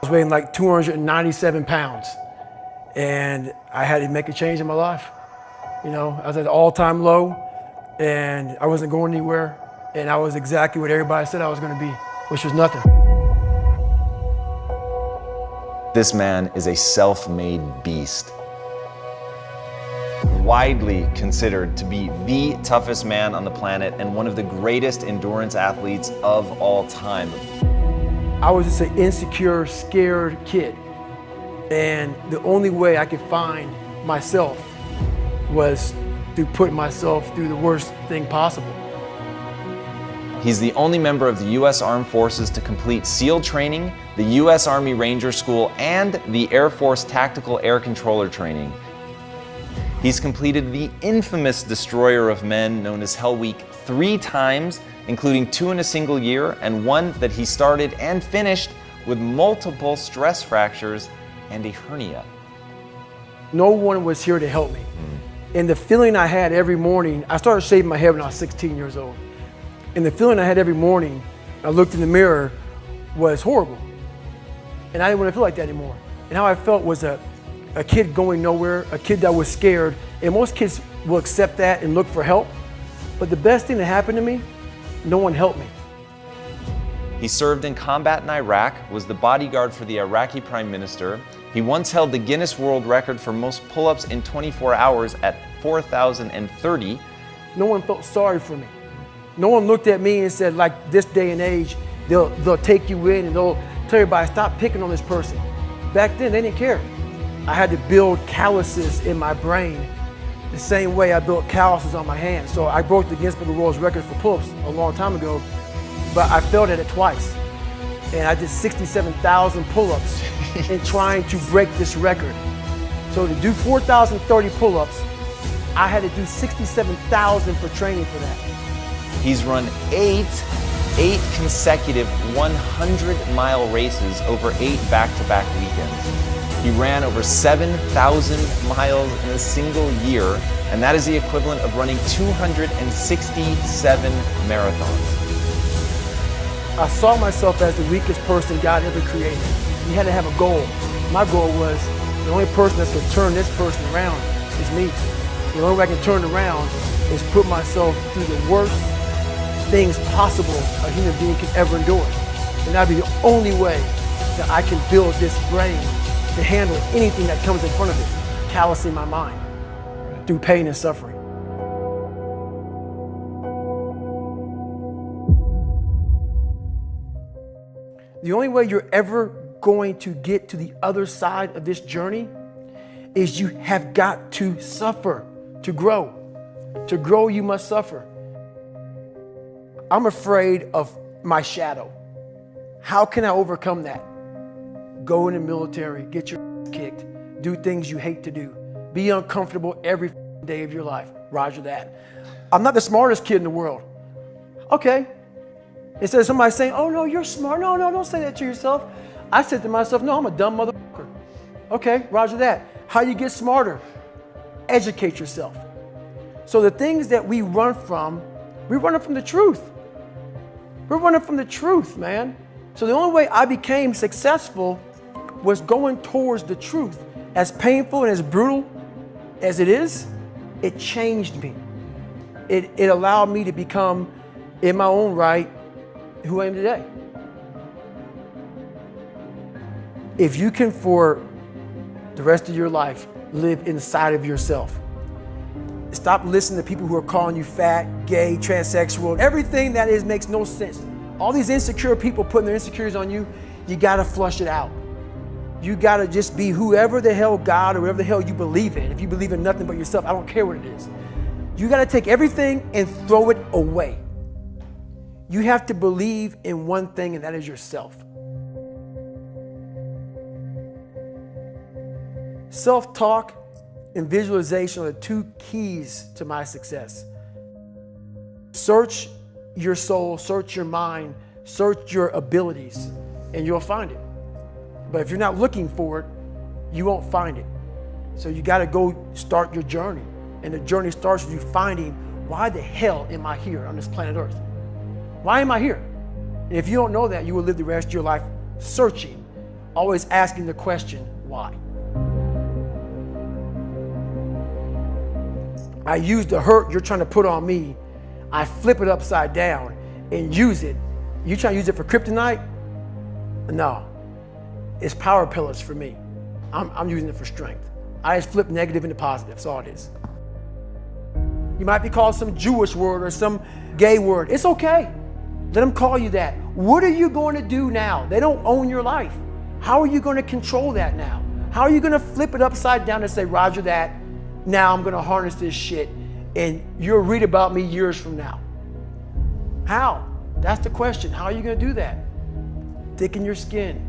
was weighing like 297 pounds, and I had to make a change in my life. You know, I was at an all-time low, and I wasn't going anywhere, and I was exactly what everybody said I was gonna be, which was nothing. This man is a self-made beast. Widely considered to be the toughest man on the planet and one of the greatest endurance athletes of all time. I was just an insecure, scared kid. And the only way I could find myself was to put myself through the worst thing possible. He's the only member of the U.S. Armed Forces to complete SEAL training, the U.S. Army Ranger School, and the Air Force Tactical Air Controller training. He's completed the infamous Destroyer of Men, known as Hell Week, 3 times, including 2 in a single year, and 1 that he started and finished with multiple stress fractures and a hernia. No one was here to help me. And the feeling I had every morning, I started shaving my head when I was 16 years old. And the feeling I had every morning, I looked in the mirror, was horrible. And I didn't want to feel like that anymore. And how I felt was a kid going nowhere, a kid that was scared. And most kids will accept that and look for help. But the best thing that happened to me, no one helped me. He served in combat in Iraq, was the bodyguard for the Iraqi Prime Minister. He once held the Guinness World Record for most pull-ups in 24 hours at 4,030. No one felt sorry for me. No one looked at me and said, like this day and age, they'll take you in and they'll tell everybody, stop picking on this person. Back then, they didn't care. I had to build calluses in my brain the same way I built calluses on my hands. So I broke the Guinness Book of World Record for pull-ups a long time ago, but I failed at it twice. And I did 67,000 pull-ups in trying to break this record. So to do 4,030 pull-ups, I had to do 67,000 for training for that. He's run 8 consecutive 100-mile races over 8 back-to-back weekends. He ran over 7,000 miles in a single year, and that is the equivalent of running 267 marathons. I saw myself as the weakest person God ever created. You had to have a goal. My goal was the only person that's going to turn this person around is me. The only way I can turn around is put myself through the worst things possible a human being can ever endure. And that'd be the only way that I can build this brain to handle anything that comes in front of it, callousing my mind through pain and suffering. The only way you're ever going to get to the other side of this journey is you have got to suffer to grow. To grow, you must suffer. I'm afraid of my shadow. How can I overcome that? Go in the military, get your kicked, do things you hate to do, be uncomfortable every day of your life. Roger that. I'm not the smartest kid in the world. Okay. Instead of somebody saying, oh no, you're smart. No, don't say that to yourself. I said to myself, no, I'm a dumb motherfucker. Okay, roger that. How do you get smarter? Educate yourself. So the things that we run from the truth. We're running from the truth, man. So the only way I became successful was going towards the truth. As painful and as brutal as it is, it changed me. It allowed me to become, in my own right, who I am today. If you can, for the rest of your life, live inside of yourself, stop listening to people who are calling you fat, gay, transsexual. Everything that is makes no sense. All these insecure people putting their insecurities on you, you gotta flush it out. You gotta just be whoever the hell God or whatever the hell you believe in. If you believe in nothing but yourself, I don't care what it is. You gotta take everything and throw it away. You have to believe in one thing, and that is yourself. Self-talk and visualization are the 2 keys to my success. Search your soul, search your mind, search your abilities, and you'll find it. But if you're not looking for it, you won't find it. So you gotta go start your journey. And the journey starts with you finding, why the hell am I here on this planet Earth? Why am I here? And if you don't know that, you will live the rest of your life searching always asking the question, why? I use the hurt you're trying to put on me, I flip it upside down and use it. You trying to use it for kryptonite? No, it's power pillars for me. I'm using it for strength. I just flip negative into positive, that's all it is. You might be called some Jewish word or some gay word. It's okay. Let them call you that. What are you going to do now? They don't own your life. How are you going to control that now? How are you going to flip it upside down and say, Roger that, now I'm going to harness this shit and you'll read about me years from now? How? That's the question. How are you going to do that? Thicken your skin.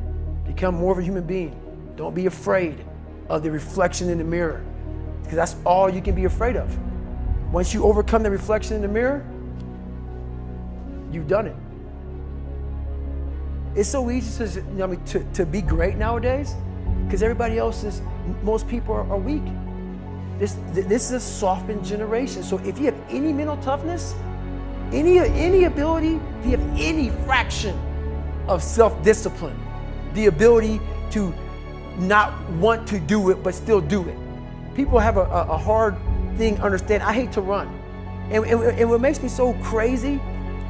Become more of a human being. Don't be afraid of the reflection in the mirror, because that's all you can be afraid of. Once you overcome the reflection in the mirror, you've done it. It's so easy to be great nowadays because everybody else is, most people are weak. This is a softened generation. So if you have any mental toughness, any ability, if you have any fraction of self-discipline, the ability to not want to do it but still do it. People have a hard thing understand. I hate to run. And what makes me so crazy,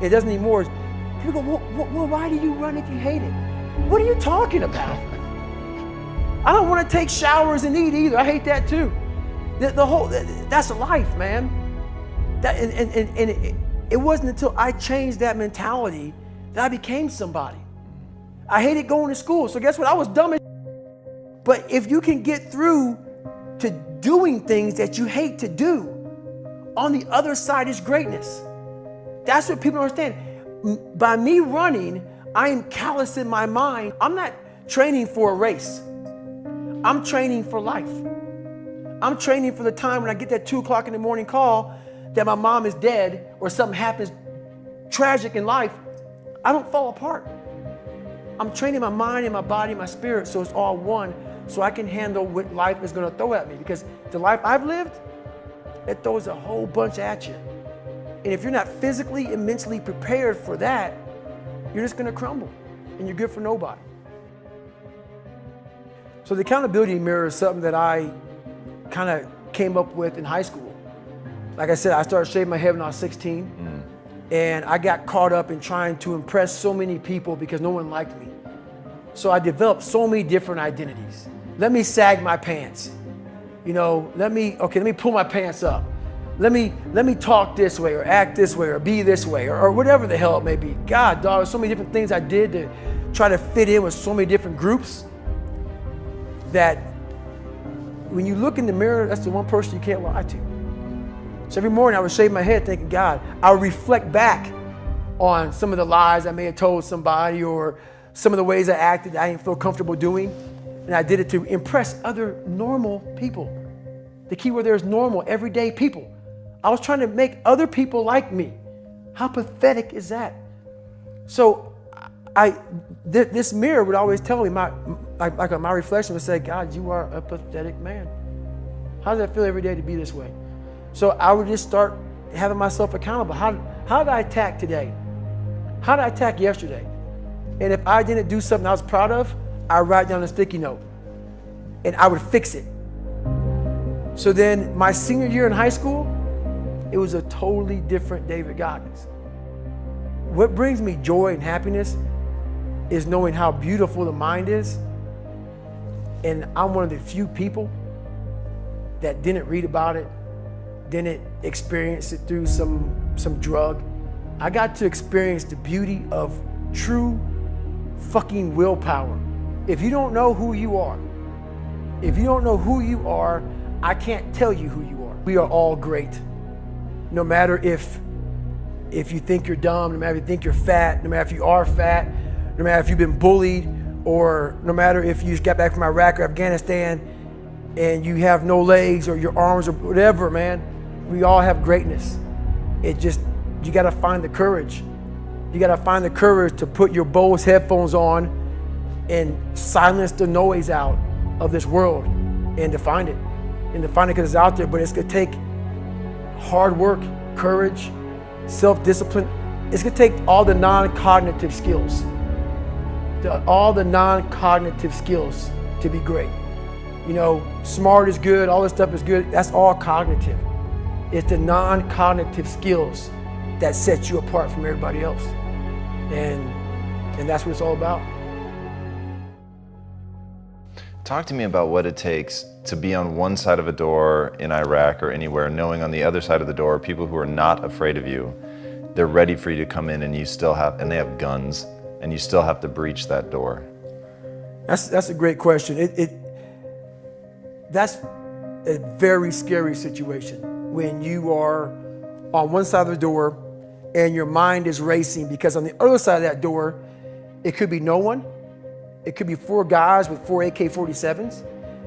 it doesn't anymore, is people go, well, why do you run if you hate it? What are you talking about? I don't want to take showers and eat either. I hate that too. That's life, man. It wasn't until I changed that mentality that I became somebody. I hated going to school, so guess what? I was dumb as. But if you can get through to doing things that you hate to do, on the other side is greatness. That's what people don't understand. By me running, I am callous in my mind. I'm not training for a race. I'm training for life. I'm training for the time when I get that 2 o'clock in the morning call that my mom is dead or something happens tragic in life. I don't fall apart. I'm training my mind and my body and my spirit so it's all one, so I can handle what life is going to throw at me. Because the life I've lived, it throws a whole bunch at you. And if you're not physically and mentally prepared for that, you're just going to crumble and you're good for nobody. So the accountability mirror is something that I kind of came up with in high school. Like I said, I started shaving my head when I was 16. And I got caught up in trying to impress so many people because no one liked me. So I developed so many different identities. Let me sag my pants. You know, let me pull my pants up. Let me talk this way or act this way or be this way or whatever the hell it may be. God, dog, there's so many different things I did to try to fit in with so many different groups that when you look in the mirror, that's the one person you can't lie to. So every morning I would shave my head thinking, God, I would reflect back on some of the lies I may have told somebody or some of the ways I acted that I didn't feel comfortable doing. And I did it to impress other normal people. The key word there is normal, everyday people. I was trying to make other people like me. How pathetic is that? So this mirror would always tell me, my reflection would say, God, you are a pathetic man. How does that feel every day to be this way? So I would just start having myself accountable. How did I attack today? How did I attack yesterday? And if I didn't do something I was proud of, I would write down a sticky note and I would fix it. So then my senior year in high school, it was a totally different David Goggins. What brings me joy and happiness is knowing how beautiful the mind is. And I'm one of the few people that didn't read about it, didn't experience it through some drug. I got to experience the beauty of true fucking willpower. If you don't know who you are, I can't tell you who you are. We are all great. No matter if you think you're dumb, no matter if you think you're fat, no matter if you are fat, no matter if you've been bullied, or no matter if you just got back from Iraq or Afghanistan and you have no legs or your arms or whatever, man. We all have greatness. You gotta find the courage. You gotta find the courage to put your Bose headphones on and silence the noise out of this world and to find it. And to find it because it's out there, but it's gonna take hard work, courage, self-discipline. It's gonna take all the non-cognitive skills. all the non-cognitive skills to be great. You know, smart is good, all this stuff is good. That's all cognitive. It's the non-cognitive skills that set you apart from everybody else. And that's what it's all about. Talk to me about what it takes to be on one side of a door in Iraq or anywhere, knowing on the other side of the door are people who are not afraid of you. They're ready for you to come in, and they have guns, and you still have to breach that door. That's a great question. That's a very scary situation when you are on one side of the door and your mind is racing, because on the other side of that door, it could be no one. It could be 4 guys with 4 AK-47s.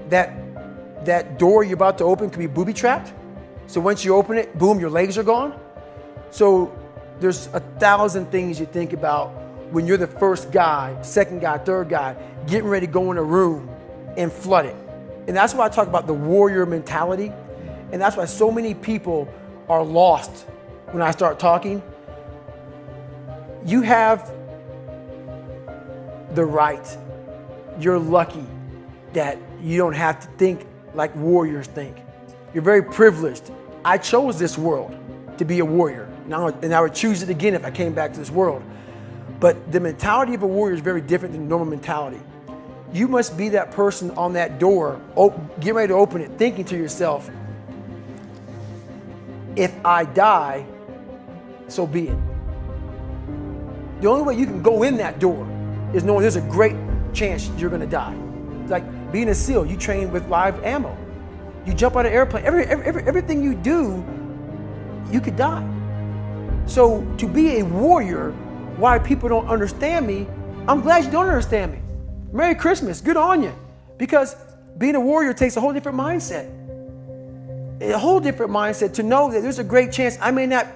That door you're about to open could be booby-trapped. So once you open it, boom, your legs are gone. So there's 1,000 things you think about when you're the first guy, second guy, third guy, getting ready to go in a room and flood it. And that's why I talk about the warrior mentality. And that's why so many people are lost when I start talking. You have the right. You're lucky that you don't have to think like warriors think. You're very privileged. I chose this world to be a warrior. And I would choose it again if I came back to this world. But the mentality of a warrior is very different than normal mentality. You must be that person on that door, get ready to open it, thinking to yourself, if I die, so be it. The only way you can go in that door is knowing there's a great chance you're gonna die. Like being a SEAL, you train with live ammo. You jump out of an airplane, everything you do, you could die. So to be a warrior, why people don't understand me, I'm glad you don't understand me. Merry Christmas, good on you. Because being a warrior takes a whole different mindset. A whole different mindset to know that there's a great chance I may not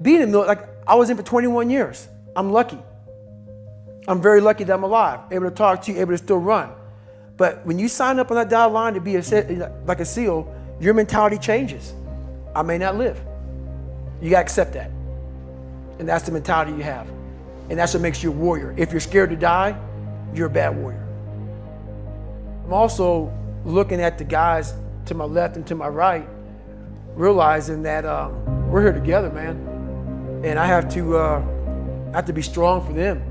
be in the military. Like I was in for 21 years. I'm lucky. I'm very lucky that I'm alive, able to talk to you, able to still run. But when you sign up on that dotted line to be like a SEAL, your mentality changes. I may not live. You gotta accept that. And that's the mentality you have. And that's what makes you a warrior. If you're scared to die, you're a bad warrior. I'm also looking at the guys to my left and to my right, realizing that we're here together, man. And I have to be strong for them.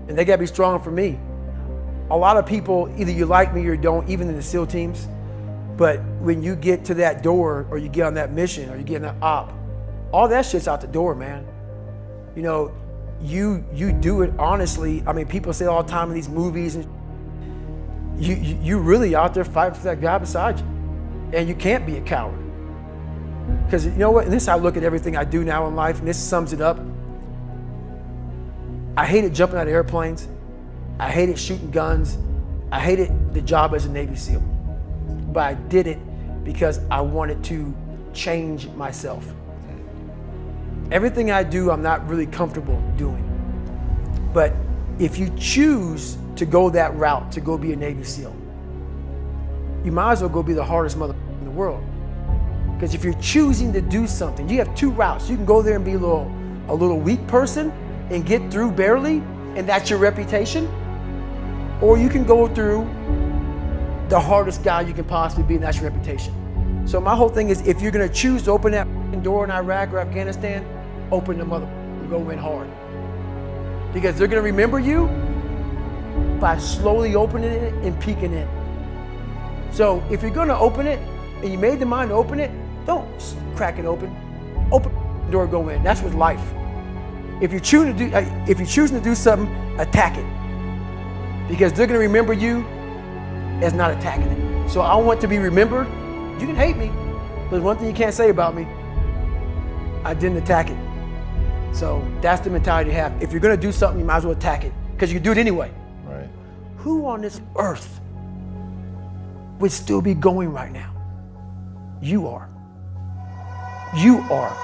And they gotta be strong for me. A lot of people, either you like me or don't, even in the SEAL teams, but when you get to that door or you get on that mission or you get in that op, all that shit's out the door, man. You know, you do it honestly. I mean, people say all the time in these movies, and you really out there fighting for that guy beside you. And you can't be a coward. Because you know what, and this is how I look at everything I do now in life, and this sums it up. I hated jumping out of airplanes. I hated shooting guns. I hated the job as a Navy SEAL. But I did it because I wanted to change myself. Everything I do, I'm not really comfortable doing. But if you choose to go that route, to go be a Navy SEAL, you might as well go be the hardest mother in the world. Because if you're choosing to do something, you have 2 routes. You can go there and be a little weak person and get through barely, and that's your reputation. Or you can go through the hardest guy you can possibly be, and that's your reputation. So my whole thing is, if you're gonna choose to open that door in Iraq or Afghanistan, open the mother and go in hard. Because they're gonna remember you by slowly opening it and peeking in. So if you're gonna open it, and you made the mind to open it, don't crack it open. Open the door, go in. That's with life. If you're choosing to do something, attack it. Because they're gonna remember you as not attacking it. So I want to be remembered. You can hate me, but there's one thing you can't say about me. I didn't attack it. So that's the mentality you have. If you're gonna do something, you might as well attack it, because you can do it anyway. Right. Who on this earth would still be going right now? You are. You are.